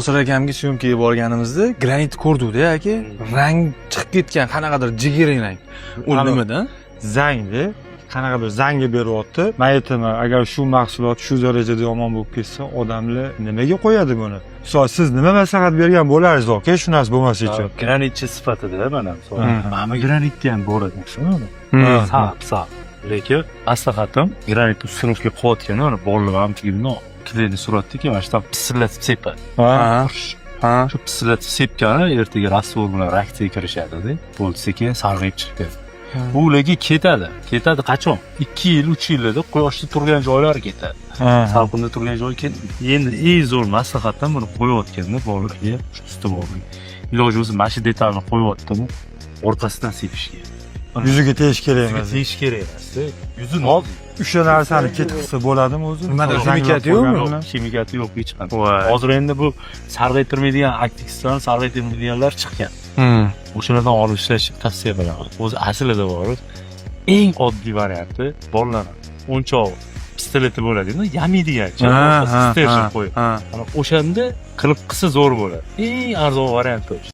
Nosir akamga syomkaga borganimizda granit ko'rdik-da aka. Rang chiqib ketgan, qanaqadir jigarrang rang. U nimadan? Zangni qanaqadir zangga beryapti. Men aytaman, agar shu mahsulot shu darajada yomon bo'lib ketsa, odamlar nimaga qo'yadi buni? Misol siz nima maslahat bergan bo'larsiz aka, shu narsa bo'lmasa uchun? Granitchi sifatida mana mana granitda ham bor ekan, shuni. Sap. Lekin maslahatim granitni suratga qo'yotgan, mana bolalar ham tegirno, kireni suratdagi mana shu pisirlatib sepadi. Ha. Shu pisirlatib sepgani ertaga rasvor bilan reaksiyaga kirishadi-da. Bo'ldi sekin sarg'ayib chiqadi. Bu ularga ketadi qachon? 2 yil, 3 yilda quyoshda turgan joylari ketadi. Salqinda turgan joy ketmaydi. Endi eng zo'r maslahatdan buni qo'yayotganda bolalarga usti bo'lmaydi. Iloji bo'lsa mana shu detalni qo'yayotdimi, orqasidan sepish kerak. Yuziga tegish kerak emas. Tegish kerak emas. Yuzi nozik. O'sha narsani ketkizsa bo'ladimi o'zi? Nimadir kimikati yo'qmi? Kimikati yo'q hech qanday. Hozir endi bu sarg'aytirmaydigan aktivistlar, sarg'aytirmaydiganlar chiqqan. O'shalardan olib ishlashni tavsiya qilaman. O'zi aslida bor. Eng oddiy varianti bolalar o'nchoq pistoleti bo'ladi-da, yamaydigancha pistolni qo'yib. Ana o'shanda qilib qilsa zo'r bo'ladi. Eng arzon varianti o'sha.